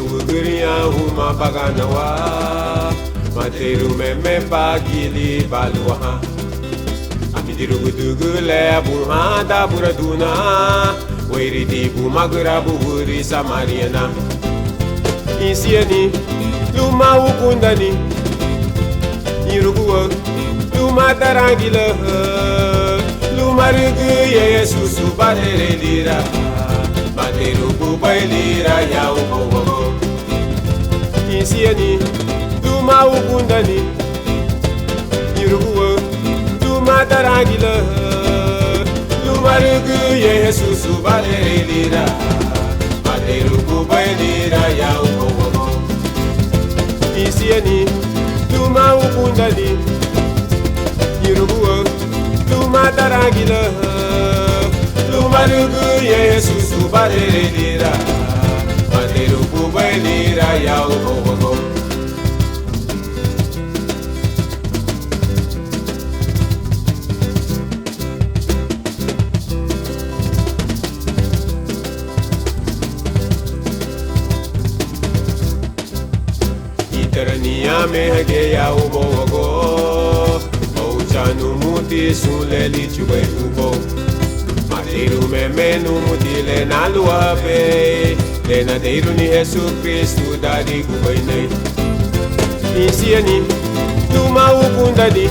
Huma baganawa Materu meme pagili balwa Amidiru gudugu le burha da buraduna Wairi di bumagura buhuri samariana Isiani luma ukundani Iruguwa luma tarangila Luma rugu Yesusu badere lira Materu bubai lira ya ubogo Isiani luma ukundani Iruguwa luma tarangila Luma rugu Yesusu badere lira Materu bubai lira ya ubogo Isiani luma ukundani Iruguwa luma tarangila Luma rugu Yesusu badere lira Materu bubai lira ya ubogo Iterania mehege ya ubogo Ouchanu muti suleli chube ubo Materu memenu mutile na luape Lena deiru ni Yesu Kristu dari gubainai Isiani luma ukundani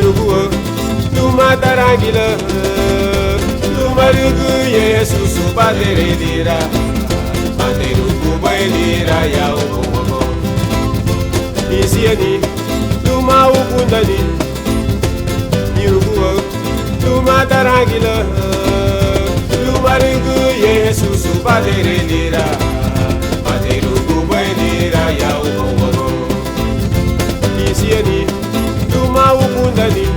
Iruguo Luma tarangila Luma rugu Jesus Padre lira Materu kubailira ya ubogo Isiani Luma ukundani Iruguo Luma tarangila Luma rugu Jesus Padre lira Materu kubailira ya ubogo Isiani Luma ukundani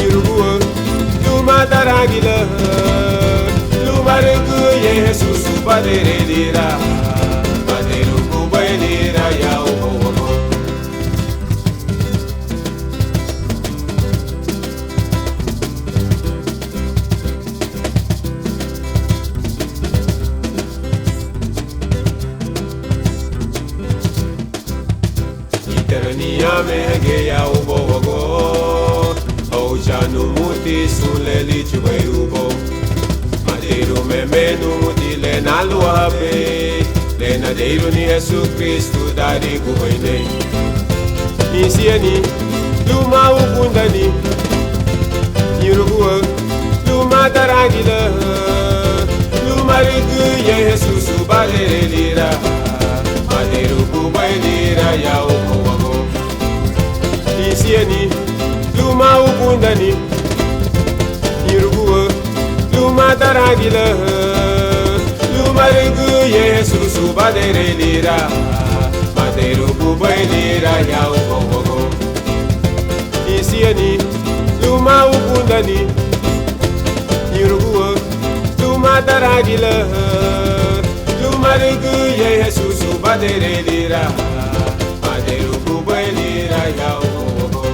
Iruguo Luma tarangila Luma rugu Jesus Padre lira Materu kubailira ya ubogo Iterania mege ya ubogo Ojanu muti suleli chwe ubo Materu memenu muti le naluabe Le nadeiru ni Jesus Kristu dari kubaine Isieni Luma ukundani Iruguo Luma tarangila Luma rugu Jesus Padre lira Materu kubailira ya ubogo Isieni Luma ukundani Iruguo Luma tarangila Luma rugu Jesus Padre lira Materu kubailira ya ubogo Isieni Luma ukundani Iruguo Luma tarangila Luma rugu Jesus Padre lira Materu kubailira ya ubogo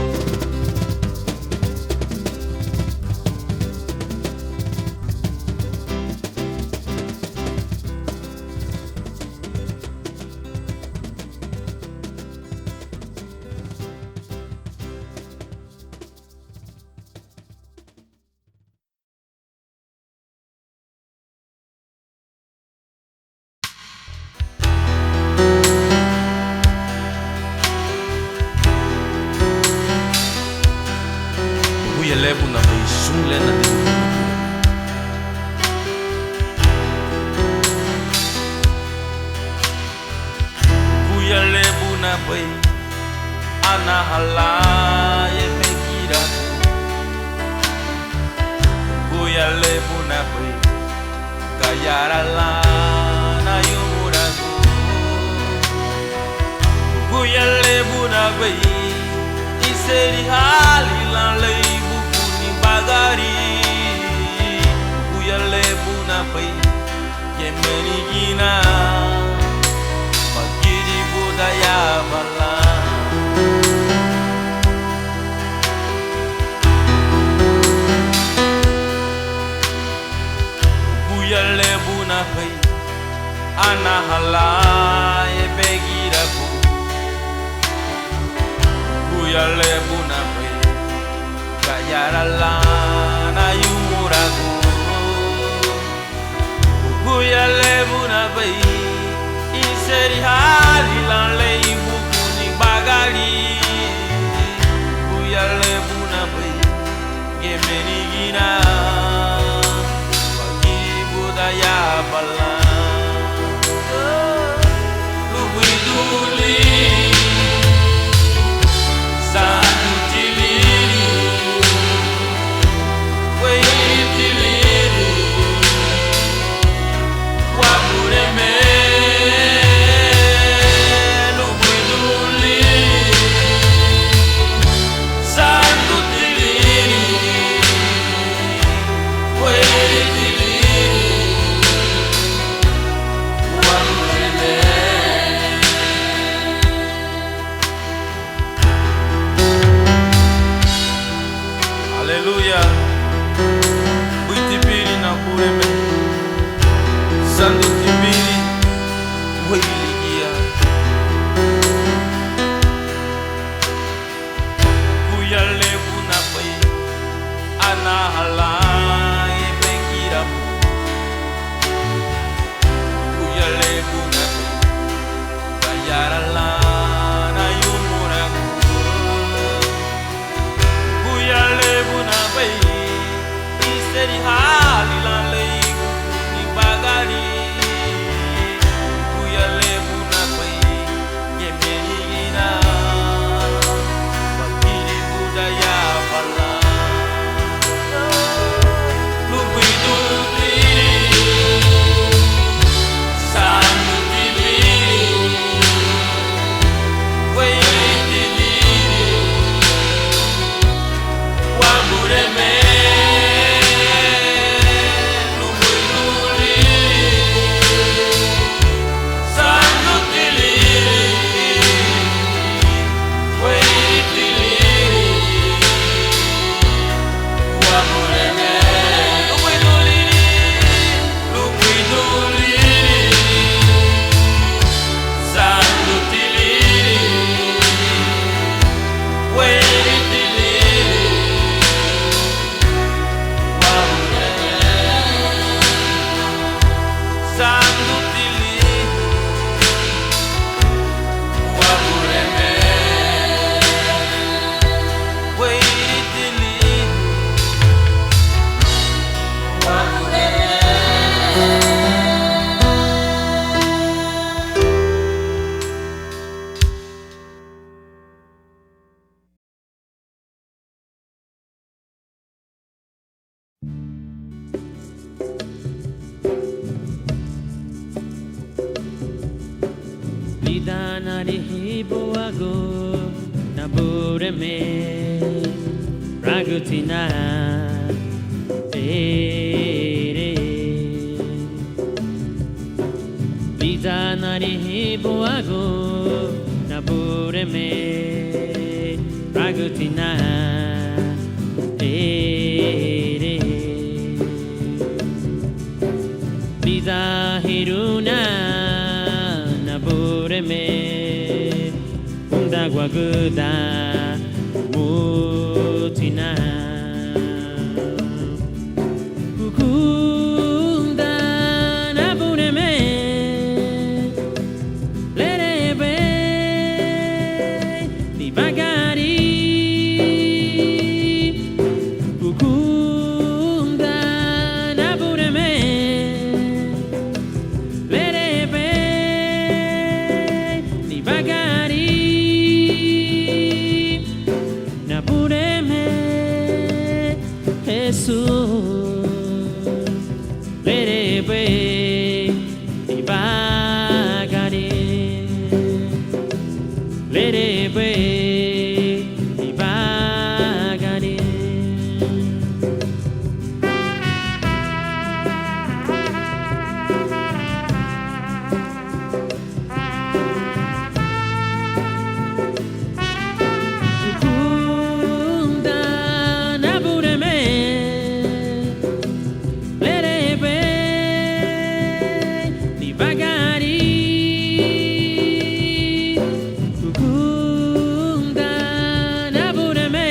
Lebu na bay sung le na din Kuya lebu na bay anahala ye megira Kuya lebu na bay kayarala na yumurago Kuya lebu na bay iseri halila lei Bagari Kuya lebu na bay Yemenigina Pagiri budaya bala Kuya lebu na bay Anahala Ebegira bu Kuya lebu na bay Kayarala na yumurago Kuya lebu na bay Iseri halila leibu kuni bagari Kuya lebu na bay Yemenigina Pagiri budaya bala Lubiduli vida narihibuago nabureme ragutina ere vida narihibuago nabureme ragutina ere vida hiruna nabureme undagwaguda mutina kukunda nabureme lerebe dibagari kukunda nabureme lerebe dibagari nabureme Jesus lerebe dibagari lerebe dibagari kukunda nabureme lerebe dibagari kukunda nabureme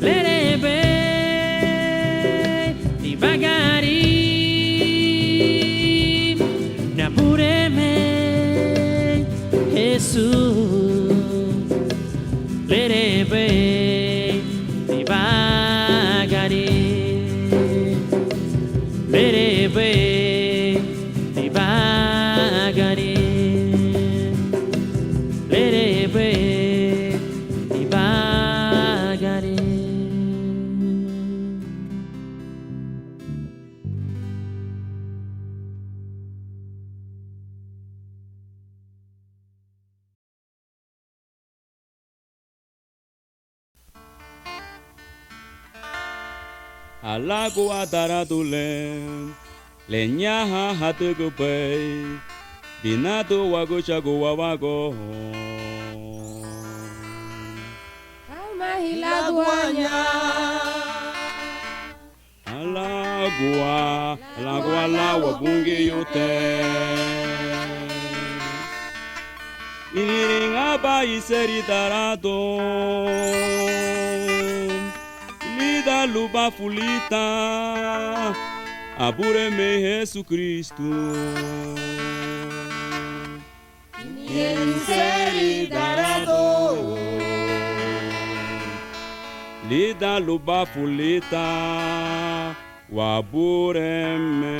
lerebe dibagari nabureme Jesus lerebe dibagari lerebe dibagari lerebe dibagari. Alago adaradule lenyaha hatugupe dinado wago chago wago alagua la wabunge yote iringa ba iseri darado lida luba fulita abureme Jesus Cristo Inseri darado lida luba fulita wabureme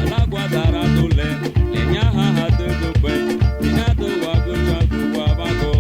Alagua daradule lenyaha hatugupe dinado wago chago wago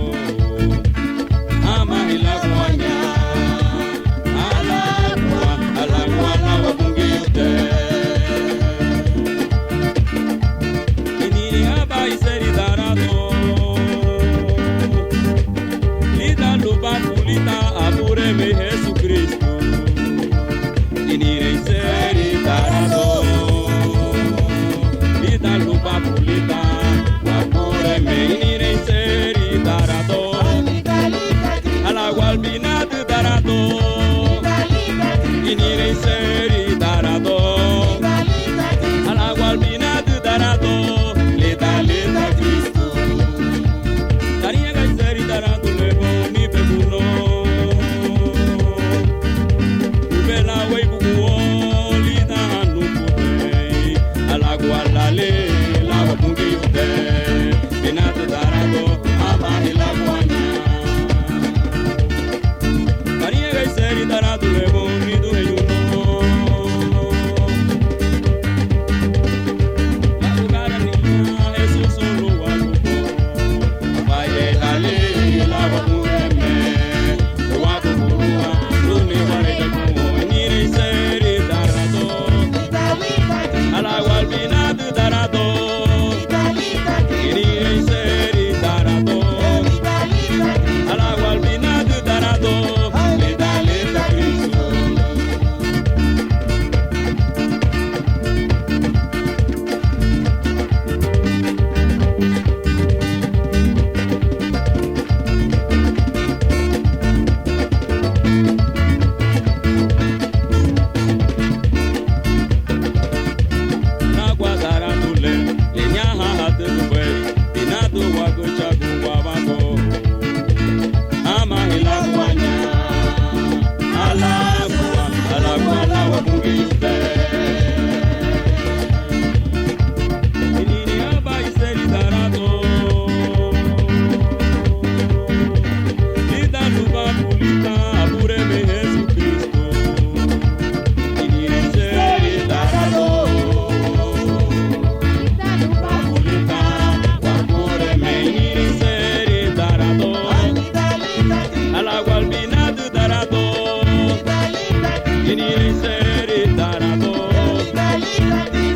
venire in serie tarado,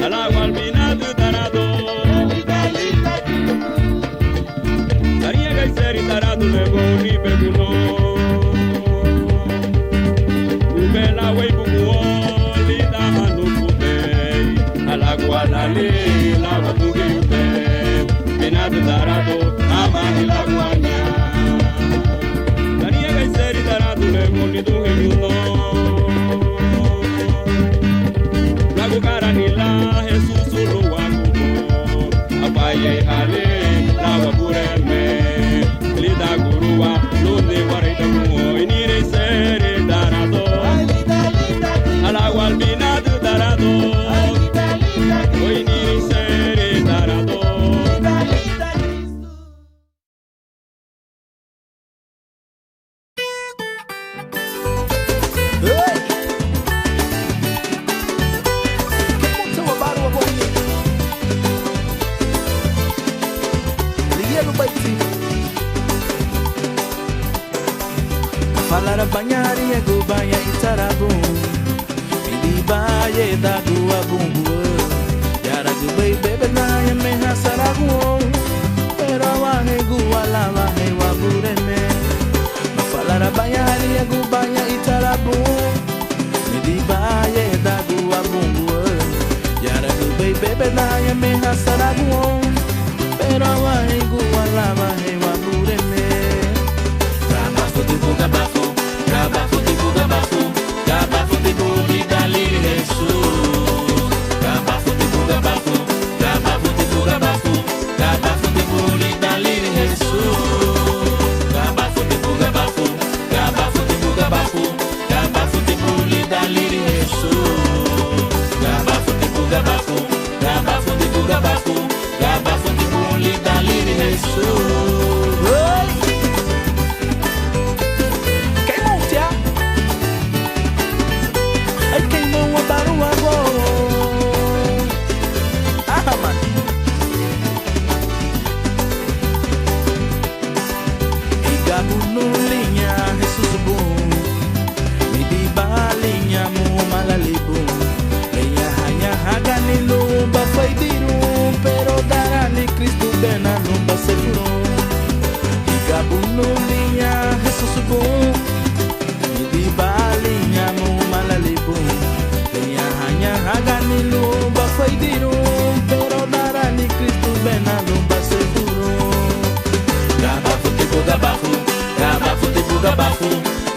all'acqua al minato tarado, la riega in serie tarado le goni per culo, bella way buoni da hanno pute, all'acqua la le la buche minato tarado, amani la guagna, la riega in serie tarado le goni tu che Karanila Jesus solo wakubo apaye ale lawa bureme lida gurua lunde warita kumo inire sere darado ala walbina du darado o inire sere darado Falar banhari é go banha itarabum Midi baie da gua bumbu Yara go bay bebe na ya me hasaragu Pero wa he gua lava he wa bureme Falar banhari é go banha itarabum Midi baie da gua bumbu Yara go bay bebe na ya me hasaragu Pero wa he gua lava he wa bureme Gabafo de gabafo Gabafo de gabafo Gabafo de boli dali Jesus Gabafo de gabafo Gabafo de gabafo Gabafo de boli dali Jesus Gabafo de gabafo Gabafo de gabafo Gabafo de boli dali Jesus Gabafo de gabafo Gabafo de gabafo Gabafo de boli dali Jesus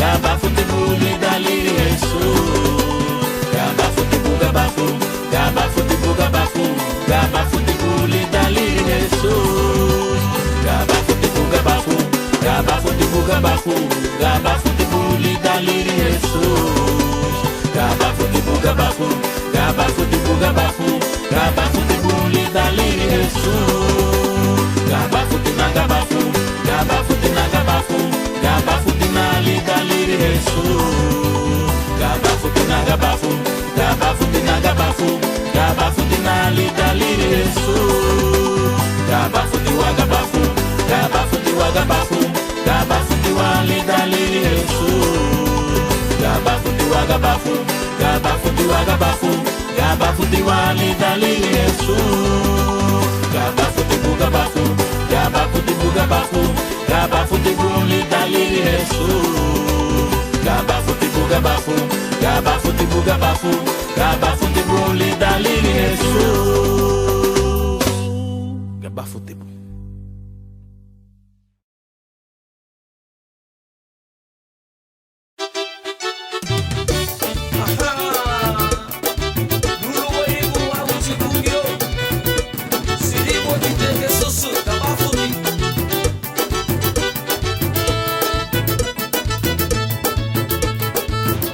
Gabafo de boli dali Jesus Gabafo de gabafo Gabafo de gabafo Gabafo de boli dali Jesus Gabafo de gabafo Gabafo de gabafo Gabafo de boli dali Jesus Gabafo de gabafo Gabafo de gabafo Gabafo de boli dali Jesus Gabafo de gabafo Gabafo de gabafo Gabafo de nali dali Jesus Gabafo de gabafo Gabafo de gabafo Gabafo de nali dali Jesus Gabafo de gabafo Gabafo de gabafo Gabafo de wali dali Jesus Gabafo de gabafo Gabafo de gabafo Gabafo de wali dali Jesus Gabafo de gabafo Gabafo de gabafo Gabafo de boli dali Jesus Gabafo de gabafo Gabafo de gabafo Gabafo de boli dali Jesus Gabafo de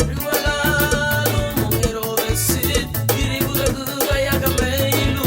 Rivalalo, mo quiero decir, Kiribura, Gaya, Camelo.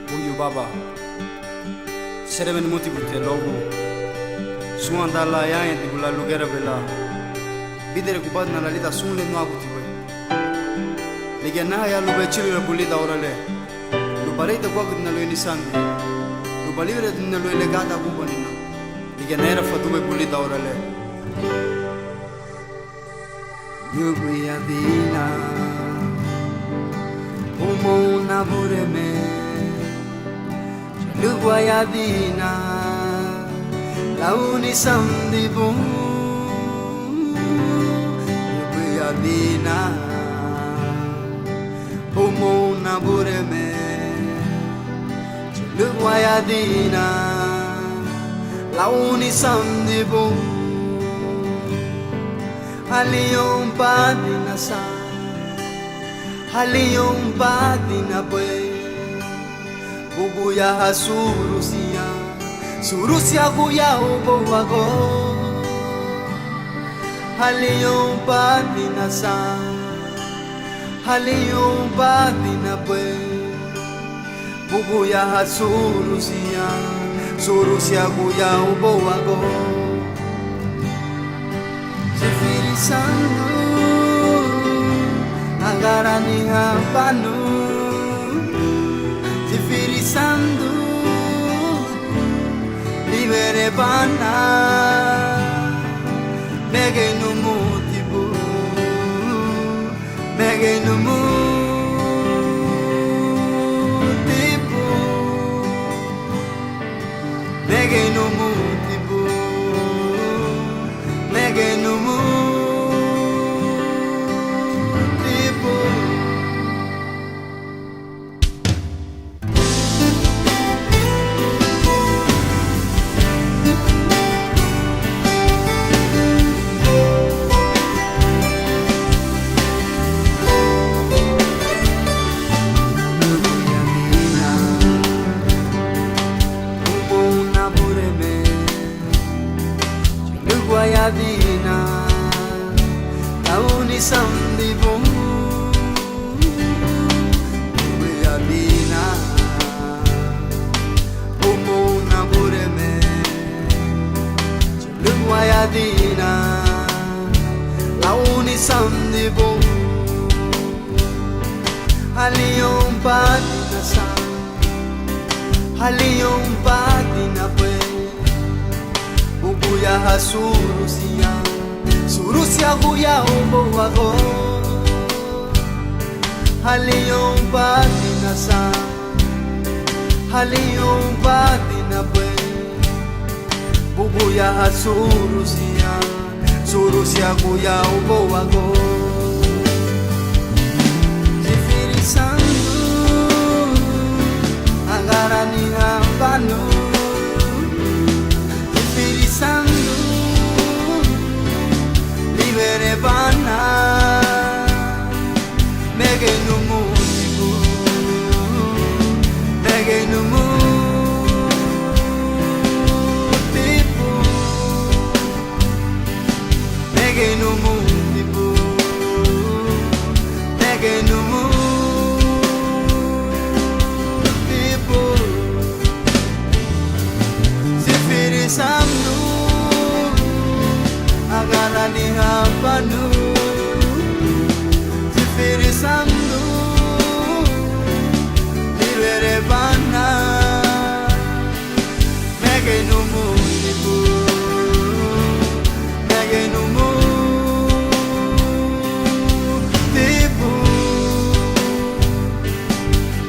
Buyu baba seremen muti gute logo suandala ya en digula lugera bela bidere kubad na lalita sunle no aguti boy ligena ya lube chile bulita orale lubare te kwag na lo nisandi lubalibre na lo legata bubanina ligena era fatube bulita orale yugo ya dina umona bureme Luguayadina, la unisandibum. Luguayadina, umona bureme. Luguayadina, la unisandibum. Halion padina sa, halion padina pues. Bubuya surusia, surusia buya ubowago. Haliyon patina sa, haliyon patina pwe. Bubuya surusia, surusia buya ubowago. Sifirisando, agarani hapanu. Firisando libere bana mege no motivo mege no motivo mege no motivo mege no motivo Guayadina, la unisandibum. Guayadina, umona bureme. Guayadina, la unisandibum. Halion patina sa, halion patina pues. Bubuya surusia, surusia buya ubowago. Haliyon patina sa, haliyon patina pwe. Bubuya surusia, surusia buya ubowago. Sifirisando, agarani hambanu. Firisando, libere bana, mege no motivo, mege no motivo, mege no motivo, mege no motivo. Firisando, agarani hapanu. Firisando, libere bana, mege no motivo, mege no motivo,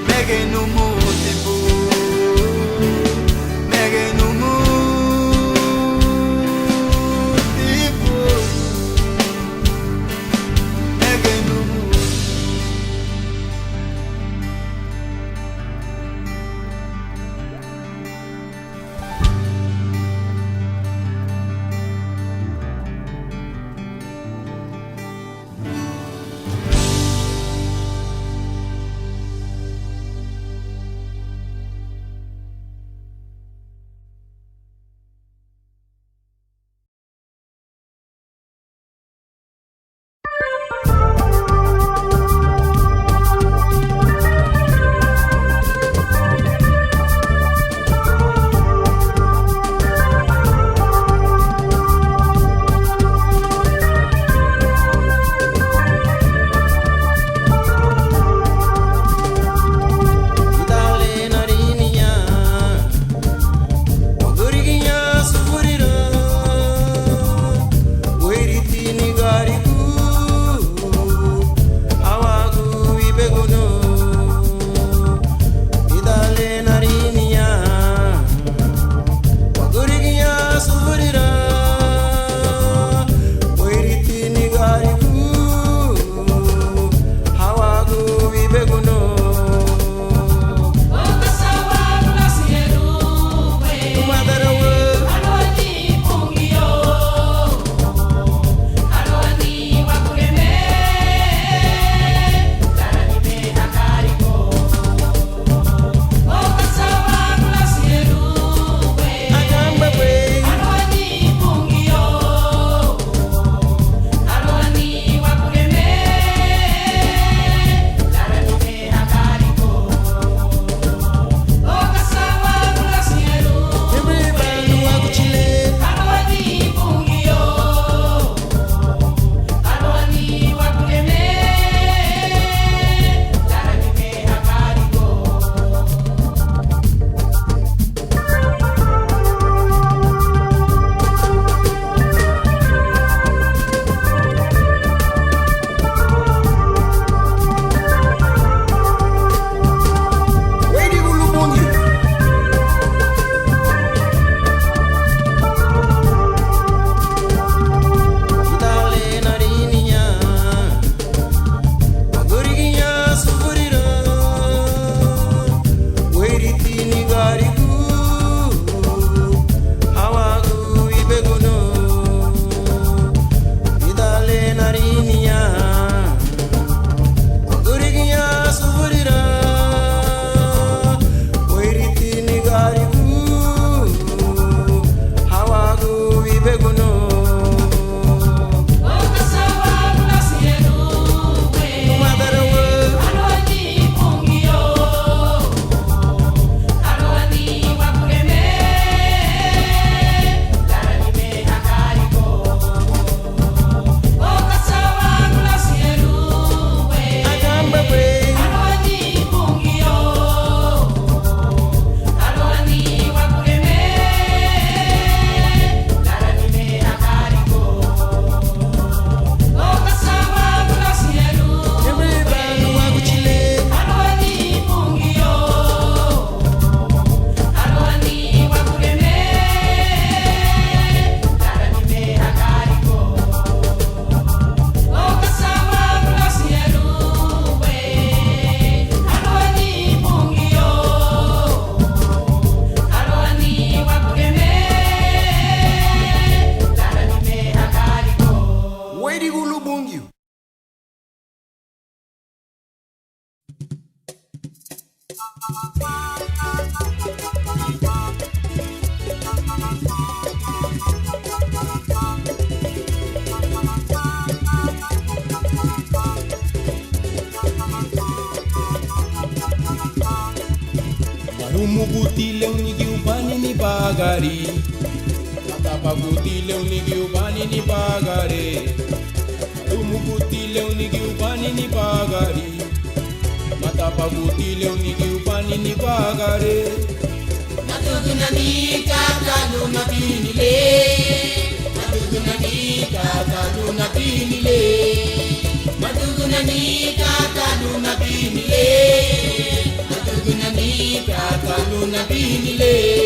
mege no motivo, mege no motivo. Marumugutile unigi ubani ni bagari, matapagutile unigi ubani ni bagare. Marumugutile unigi ubani ni bagari, matapagutile unigi ubani ni bagare. Matuguna kakalu na binile, matuguna kakalu na binile, matuguna kakalu na binile, matuguna kakalu na binile.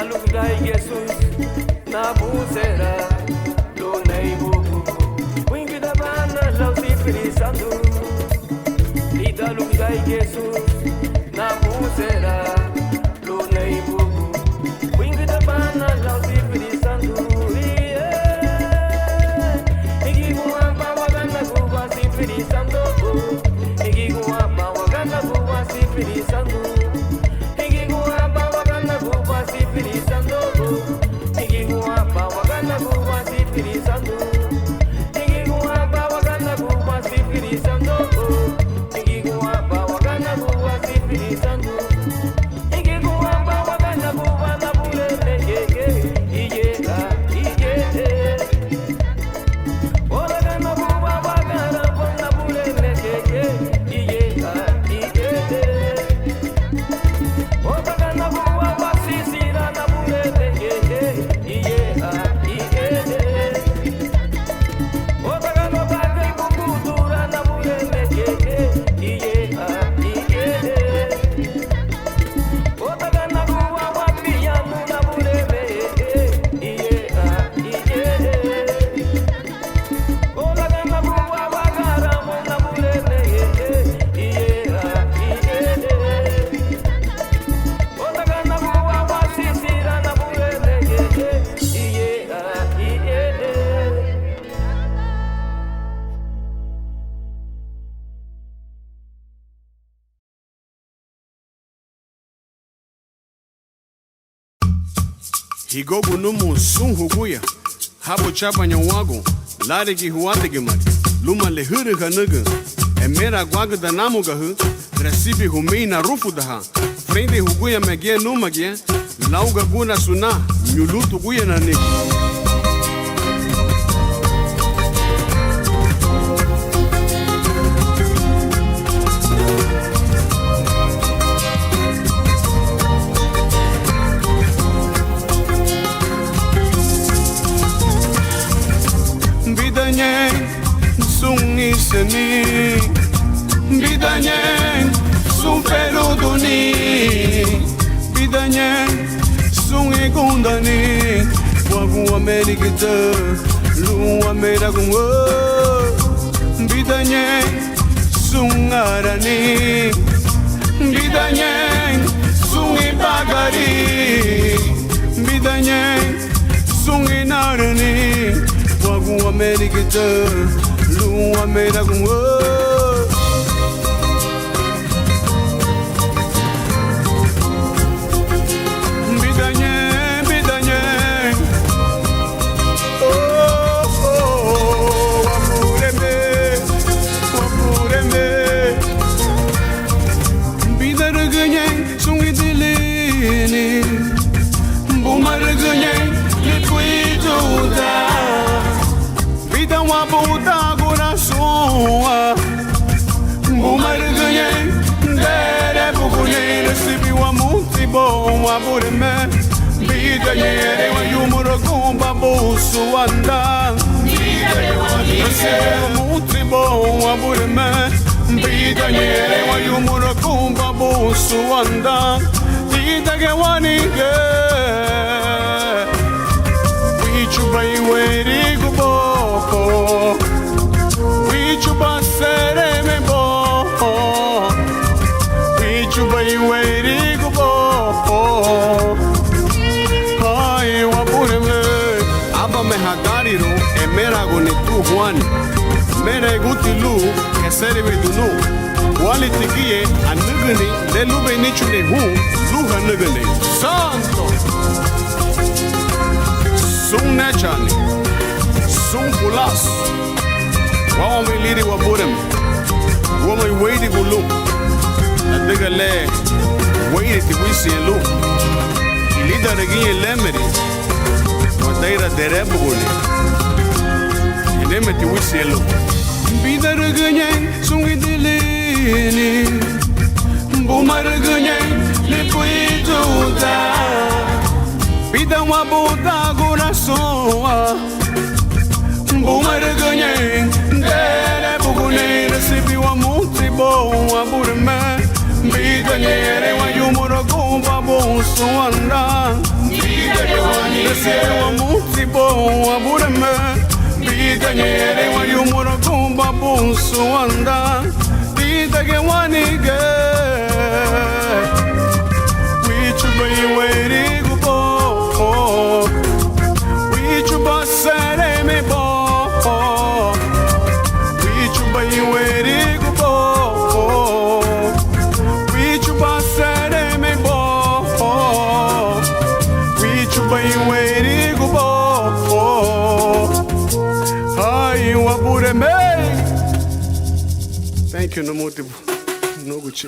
lugai Jesus na busera lo nei bubu wingi da bana lo si frisando lida lugai Jesus na busera lo nei bubu wingi da bana lo si frisando igi guamba wagana guba si frisando igi guamba wagana guba si frisando Higogo numu sun huguya habo chapa nyawago lare ki huate ke mari luma le huru kanaga emera gwaga da namu gahu recipe humina rufu daha frente huguya magia numa gia lauga guna suna nyulutu guya na ne Bidanyen sun peluduni Bidanyen sun ikundani Wagu amerikita lu ameragungo Bidanyen sun arani Bidanyen sun ipagari Bidanyen sun inarani Wagu amerikita lu ameragungo Bidanyere wa yumuro kumba busu anda Bidanyere wa mutribo wa bureme Bidanyere wa yumuro kumba busu anda Didage wanige Wichuba iweri gubo Wichuba sere mebo Wichuba iweri gubo Mehagariro e merago ne tu Juan mere gutilu ke serve dunu wali tikie anugni de lube nichune hu luha nugni santo sun nachani sun pulas wa me liri wa burem wa me weidi gulu adigale weidi ti wisielu ilida regie lemeri Daira derebuguli Inemeti wisielu Bidaraganye sungidilini Bumaraganye lipuituda Bidawa buda gurasoa Bumaraganye derebuguli Recibi wa mutibo wa burme Bidanyere wa yumurago kumba bonso anda Nese wa muti bo wa bureme Bida nyere wa yumura kumba bonso anda Bida ge wanige Wichuba iweri gubo Wichuba sere me bo Wichuba iweri gubo Wichuba sere me bo Wichuba iweri gubo Ai wabure me Thank you, Namuti Noguchi.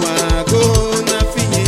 Wago na finye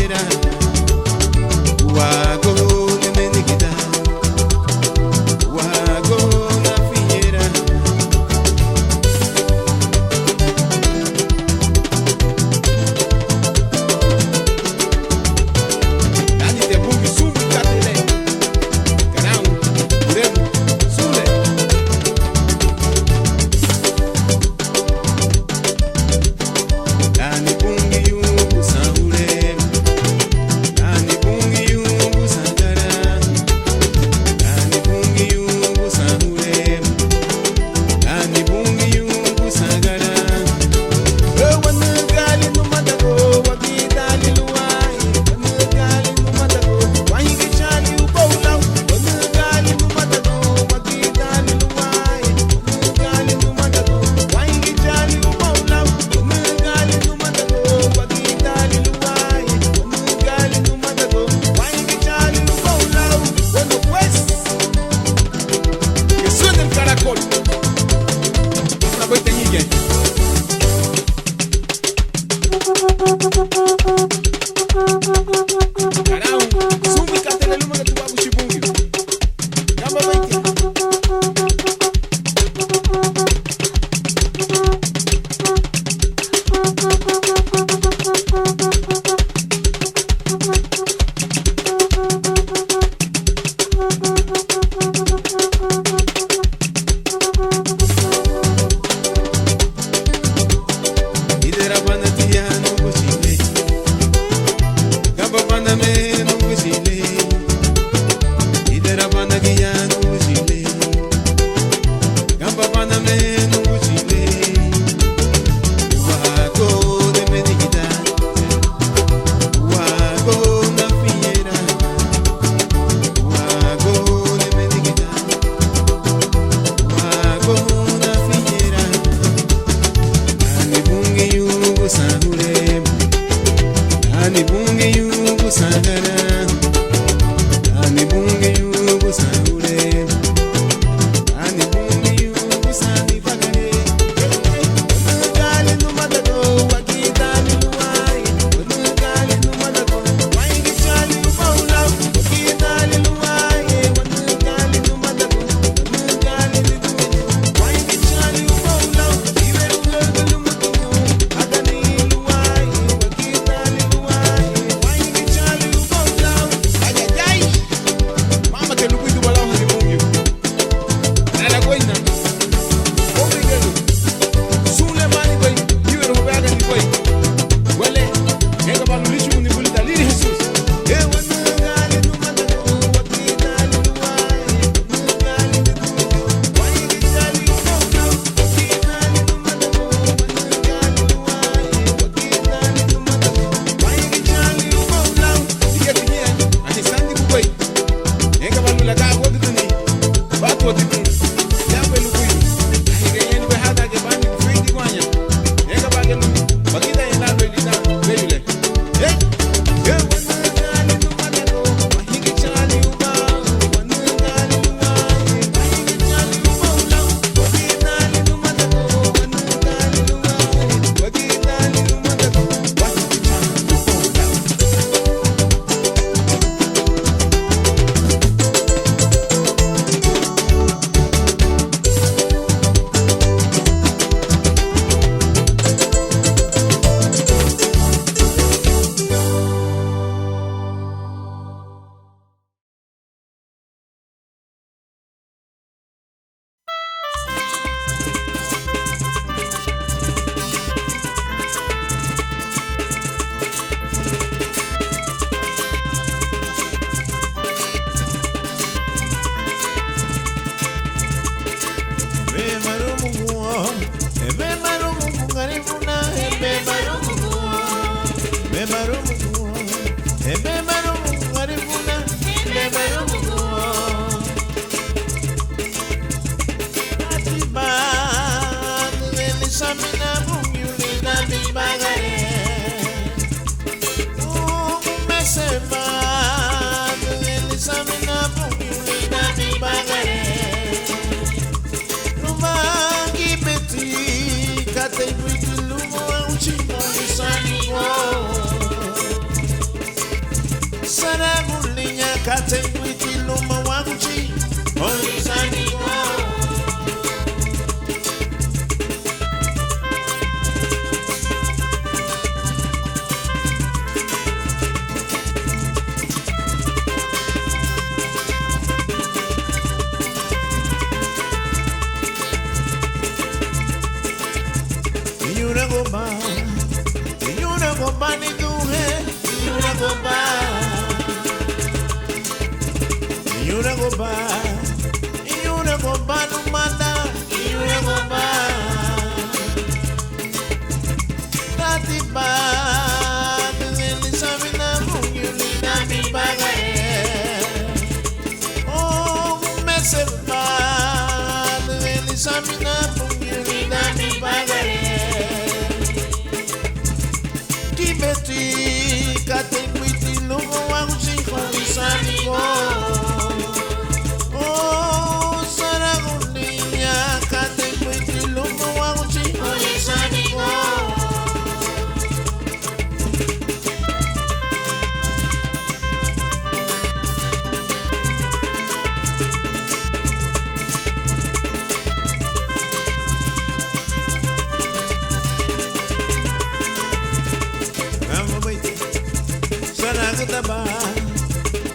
Saragutaba,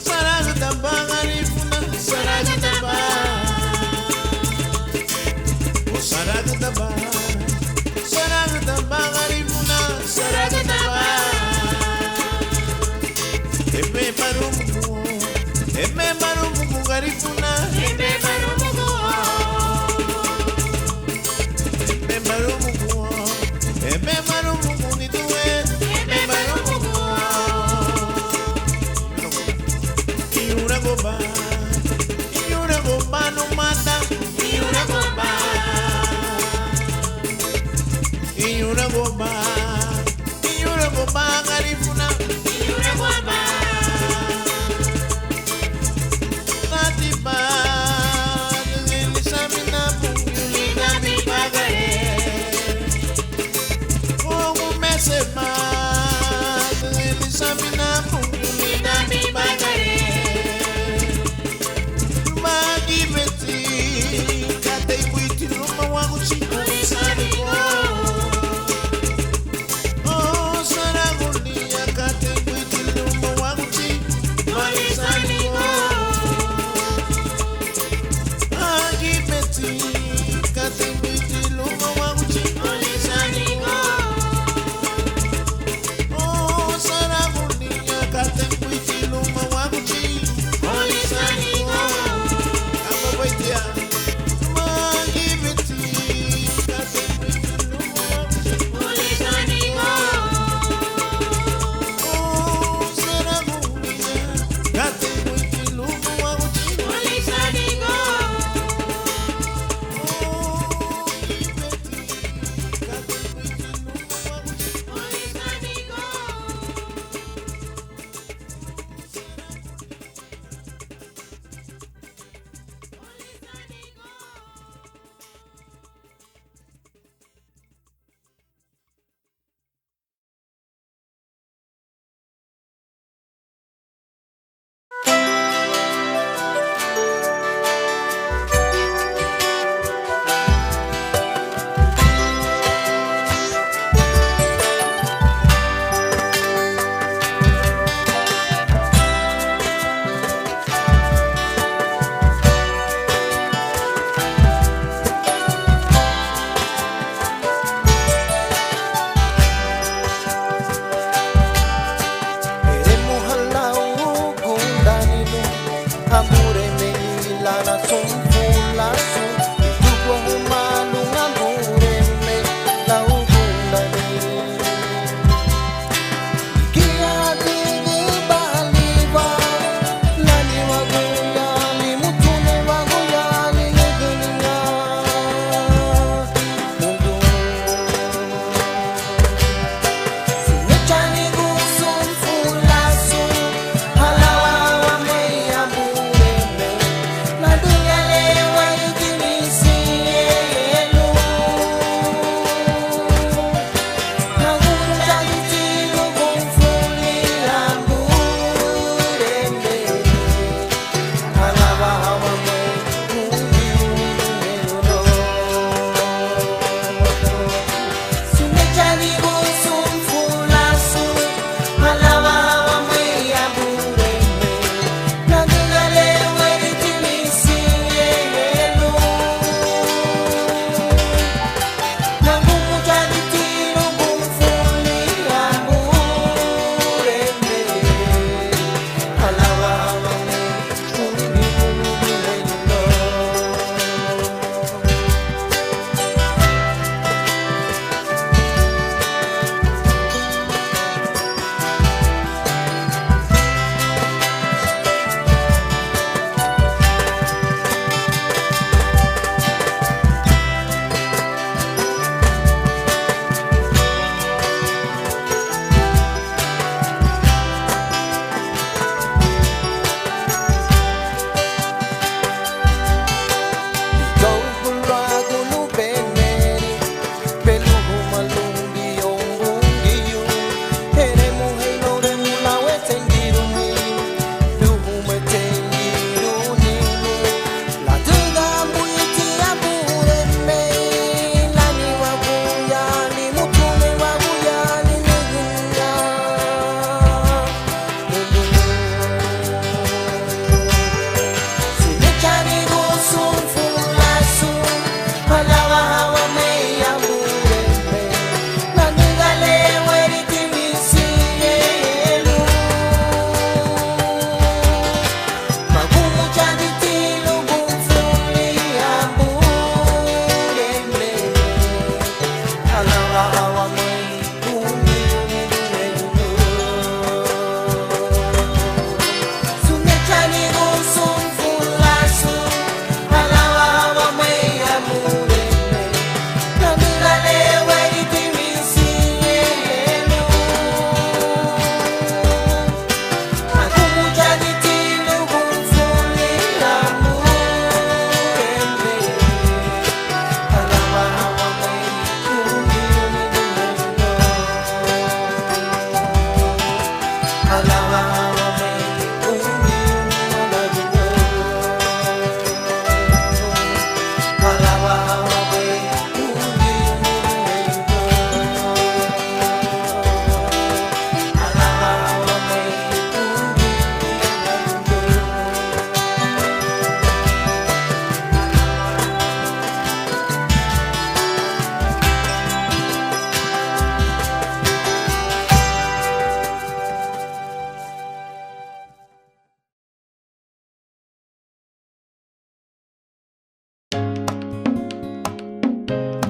Saragutaba, Garifuna, Saragutaba, oh Saragutaba, Saragutaba, Garifuna, Saragutaba, Eme Marumugu, Garifuna, Eme Marumugu, Eme Marumugu, Nitue, Eme Marumugu.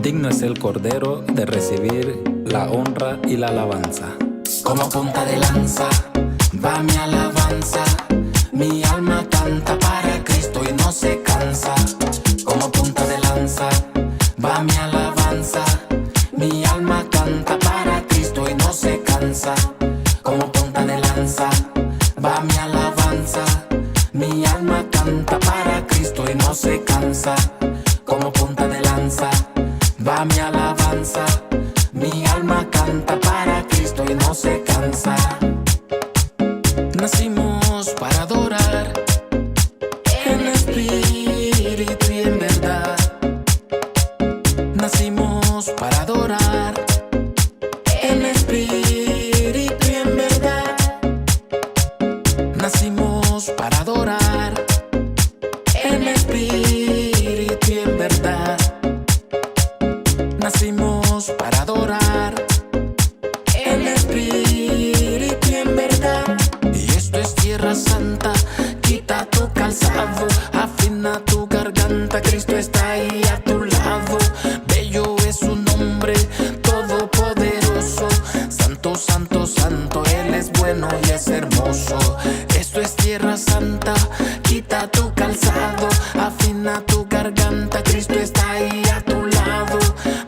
digno es el Cordero de recibir la honra y la alabanza. Como punta de lanza va mi alabanza, mi alma canta para Cristo y no se cansa. Como punta de lanza va mi alabanza, mi alma canta para Cristo y no se cansa. Como punta de lanza va mi alabanza, mi alma canta para Cristo y no se cansa. Como punta de lanza va mi alabanza, mi alma canta para Cristo y no se cansa. Nacimos para adorar en espíritu y en verdad. Nacimos para adorar en espíritu y en verdad. Nacimos para adorar en espíritu y en verdad. Nacimos para adorar en espíritu y en verdad. Y esto es tierra santa, quita tu calzado, afina tu garganta, Cristo está ahí a tu lado. Bello es su nombre, todopoderoso, santo, santo, santo, Él es bueno y es hermoso. Esto es tierra santa, quita tu calzado, afina tu garganta, Cristo está ahí a tu lado.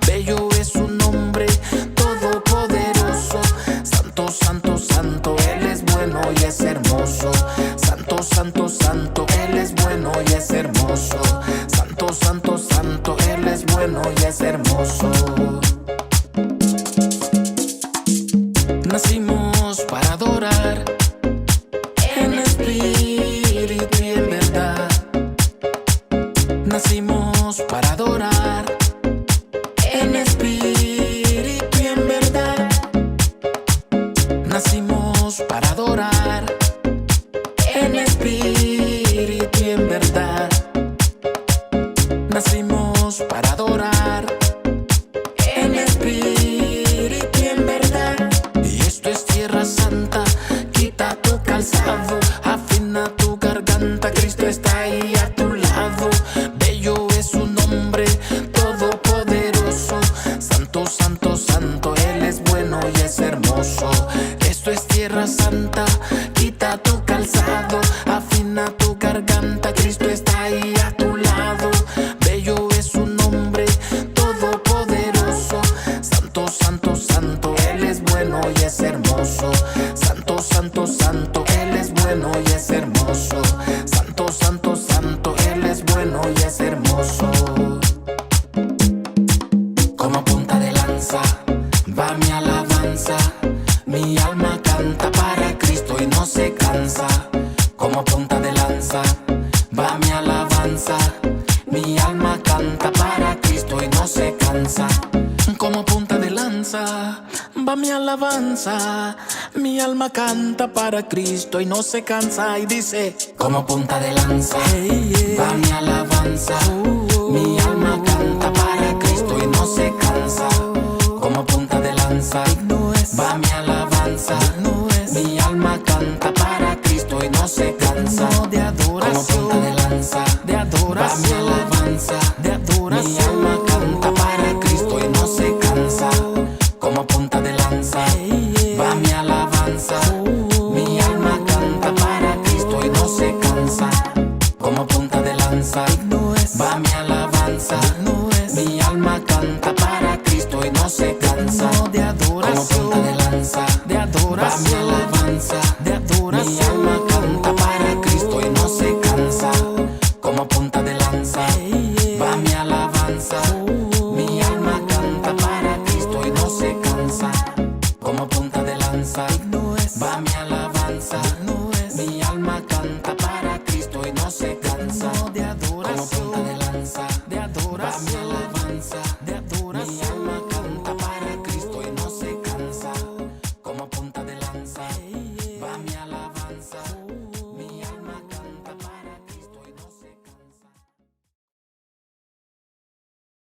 Bello es su nombre, todopoderoso, santo, santo, santo, Él es bueno y es hermoso. Santo, santo, santo, Él es bueno y es hermoso. Santo, santo, santo, Él es bueno y es hermoso. Nacimos para adorar en espíritu y en verdad. Nacimos para adorar en espíritu y en verdad. Nacimos para adorar en espíritu y en verdad. Nacimos para adorar en espíritu y en verdad. Y esto es tierra santa, quita tu calzado, afina tu garganta, Cristo está ahí a tu lado. Bello es su nombre, todopoderoso, santo, santo, santo, Él es bueno y es hermoso. Esto es tierra santa, quita tu calzado, afina tu garganta, Cristo está ahí a tu lado. Bello es su nombre, todopoderoso, santo, santo, santo, Él es bueno y es hermoso. Santo, santo, santo, Él es bueno y es hermoso. Santo, santo, santo, Él es bueno y es hermoso. Como punta de lanza va mi alabanza, mi alma canta para Cristo y no se cansa. Como punta de lanza va mi alabanza, mi alma canta para Cristo y no se cansa. Como punta de lanza va mi alabanza, mi alma canta para Cristo y no se cansa. Y dice, como punta de lanza va mi alabanza, mi alma canta para Cristo y no se cansa. Como punta de lanza va mi alabanza, mi alma canta para Cristo y no se cansa. Como punta de lanza va mi alabanza, mi alma canta para Cristo y no se cansa. Como punta de lanza va mi alabanza, mi alma canta para Cristo y no se cansa. Como punta de lanza va mi alabanza, mi alma canta para Cristo y no se cansa. Como punta de lanza